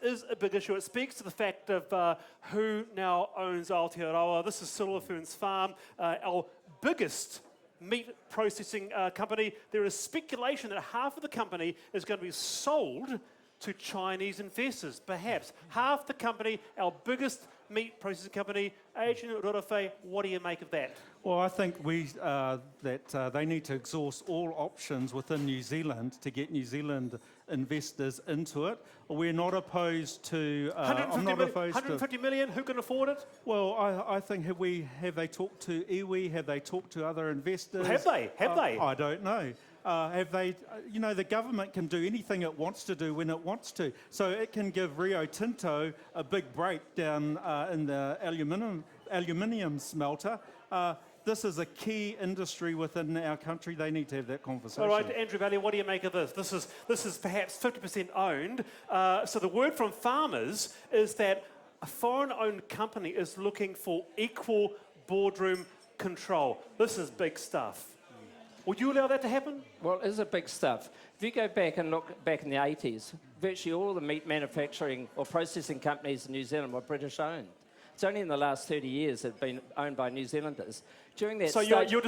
is a big issue. It speaks to the fact of who now owns Aotearoa. This is Silver Fern Farm, our biggest meat processing company. There is speculation that half of the company is going to be sold to Chinese investors, perhaps. Half the company, our biggest meat processing company. Adrian Rorowhai, what do you make of that? Well, I think that they need to exhaust all options within New Zealand to get New Zealand investors into it. We're not opposed to... 150 million, who can afford it? Well, I think have they talked to iwi? Have they talked to other investors? Have they? I don't know. Have they, the government can do anything it wants to do when it wants to. So it can give Rio Tinto a big break down in the aluminium smelter. This is a key industry within our country. They need to have that conversation. All right, Andrew Valley, what do you make of this? This is perhaps 50% owned. So the word from farmers is that a foreign-owned company is looking for equal boardroom control. This is big stuff. Would you allow that to happen? Well, it is a big stuff. If you go back and look back in the 80s, virtually all the meat manufacturing or processing companies in New Zealand were British-owned. It's only in the last 30 years that have been owned by New Zealanders. During that so stage, you're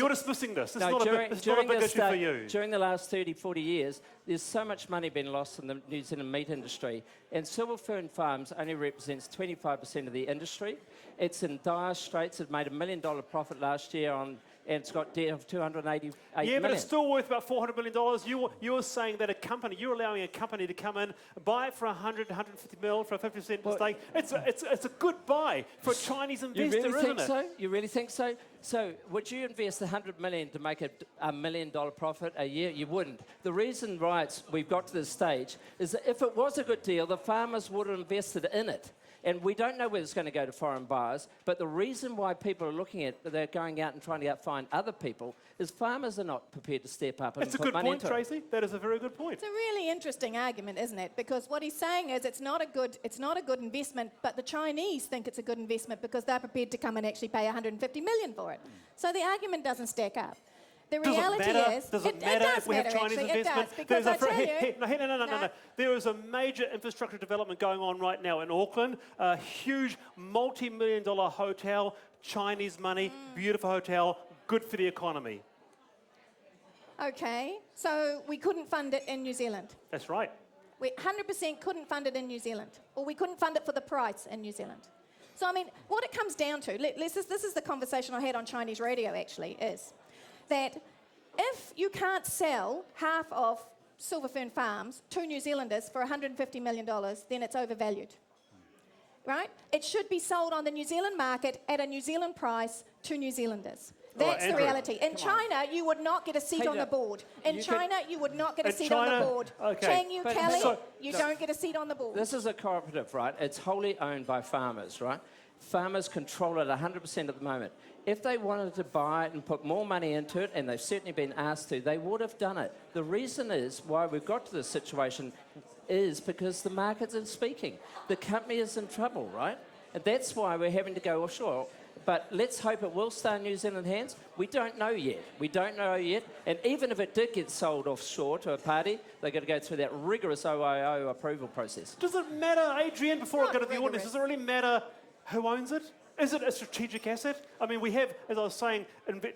dismissing this. It's not a big issue for you. During the last 30, 40 years, there's so much money been lost in the New Zealand meat industry, and Silver Fern Farms only represents 25% of the industry. It's in dire straits. It made $1 million profit last year and it's got debt of $288 million. Yeah, but it's still worth about $400 million. You were saying that you're allowing a company to come in, buy it for 100, 150 mil for a 50% stake. It's a good buy for a Chinese investor, isn't it? You really think so? So would you invest $100 million to make a $1 million profit a year? You wouldn't. The reason, we've got to this stage is that if it was a good deal, the farmers would have invested in it. And we don't know whether it's going to go to foreign buyers, but the reason why people are looking at they're going out and trying to find other people is farmers are not prepared to step up and put money into it. That's a good point, Tracy. That is a very good point. It's a really interesting argument, isn't it? Because what he's saying is it's not a good investment, but the Chinese think it's a good investment because they're prepared to come and actually pay $150 million for it. So the argument doesn't stack up. The reality is, does it matter if we have Chinese investment? It does, because I tell you... No. There is a major infrastructure development going on right now in Auckland, a huge multi-million-dollar hotel, Chinese money, beautiful hotel, good for the economy. Okay, so we couldn't fund it in New Zealand. That's right. We 100% couldn't fund it in New Zealand, or we couldn't fund it for the price in New Zealand. So, I mean, what it comes down to, this is the conversation I had on Chinese radio, actually, is that if you can't sell half of Silver Fern Farms to New Zealanders for $150 million, then it's overvalued, right? It should be sold on the New Zealand market at a New Zealand price to New Zealanders. That's the reality. In China, you would not get a seat on the board. In China, you would not get a seat on the board. Okay. Kelly, you don't get a seat on the board. This is a cooperative, right? It's wholly owned by farmers, right? Farmers control it 100% at the moment. If they wanted to buy it and put more money into it, and they've certainly been asked to, they would have done it. The reason is why we've got to this situation is because the markets are speaking. The company is in trouble, right? And that's why we're having to go offshore. But let's hope it will stay in New Zealand hands. We don't know yet. And even if it did get sold offshore to a party, they've got to go through that rigorous OIO approval process. Does it matter, Adrian, before I go to the audience, does it really matter who owns it? Is it a strategic asset? I mean, we have, as I was saying,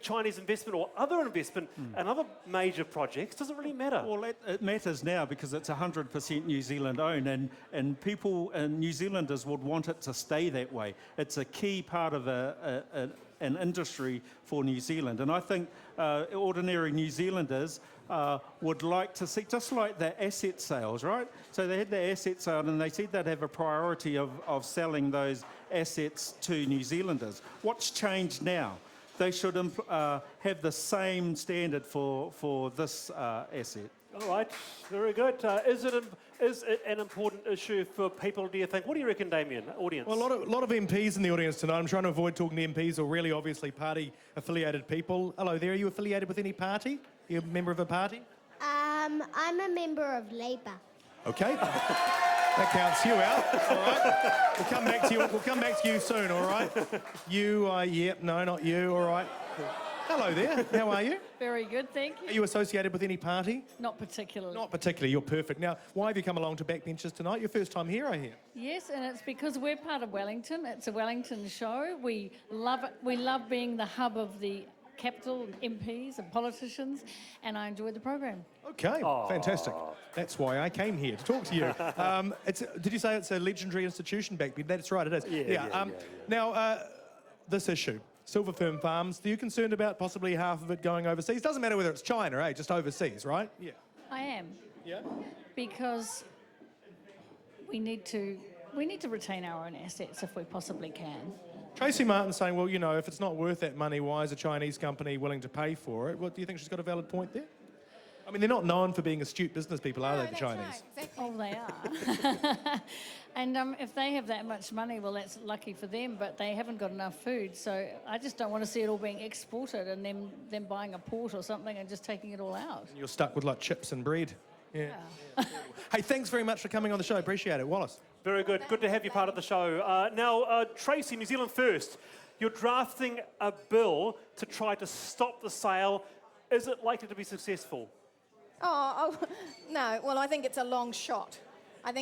Chinese investment or other investment and other major projects. Does it really matter? Well, it matters now because it's 100% New Zealand owned, and people and New Zealanders would want it to stay that way. It's a key part of an industry for New Zealand, and I think ordinary New Zealanders would like to see, just like the asset sales, right? So they had the asset sale and they said they'd have a priority of selling those assets to New Zealanders. What's changed now? They should have the same standard for this asset. All right, very good. Is it an important issue for people, do you think? What do you reckon, Damien, audience? Well, a lot of MPs in the audience tonight. I'm trying to avoid talking to MPs or really obviously party-affiliated people. Hello there, are you affiliated with any party? Are you a member of a party? I'm a member of Labour. Okay. That counts you out, all right? We'll come back to you soon, all right? No, not you, all right? Hello there. How are you? Very good, thank Are you. you associated with any party? Not particularly. Not particularly. You're perfect. Now, why have you come along to Backbenchers tonight? Your first time here, I hear. Yes, and it's because we're part of Wellington. It's a Wellington show. We love it. We love being the hub of the capital, MPs and politicians, and I enjoy the program. Okay, fantastic. That's why I came here to talk to you. Did you say it's a legendary institution, Backbench? That's right, it is. Yeah. Now, this issue, Silver Fern Farms, are you concerned about possibly half of it going overseas? Doesn't matter whether it's China, eh? Just overseas, right? Yeah. I am, Yeah? because we need to retain our own assets if we possibly can. Tracy Martin's saying, well, you know, if it's not worth that money, why is a Chinese company willing to pay for it? What, do you think she's got a valid point there? I mean, they're not known for being astute business people, are they, the that's Chinese? right, exactly. Oh, they are. And if they have that much money, well, that's lucky for them, but they haven't got enough food. So I just don't want to see it all being exported and them buying a port or something and just taking it all out. You're stuck with, like, chips and bread. Yeah. Hey, thanks very much for coming on the show. Appreciate it. Wallace. Very good. Good to have you part of the show. Now, Tracy, New Zealand First, you're drafting a bill to try to stop the sale. Is it likely to be successful? Oh, no. Well, I think it's a long shot. I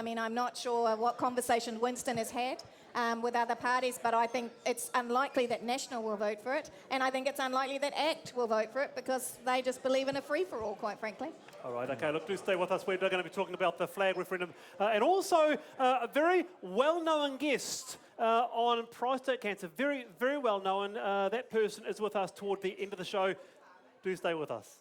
mean, I'm not sure what conversation Winston has had with other parties, but I think it's unlikely that National will vote for it, and I think it's unlikely that ACT will vote for it because they just believe in a free-for-all, quite frankly. All right, okay, look, do stay with us. We're going to be talking about the flag referendum and also a very well-known guest on prostate cancer. Very, very well-known. That person is with us toward the end of the show. Do stay with us.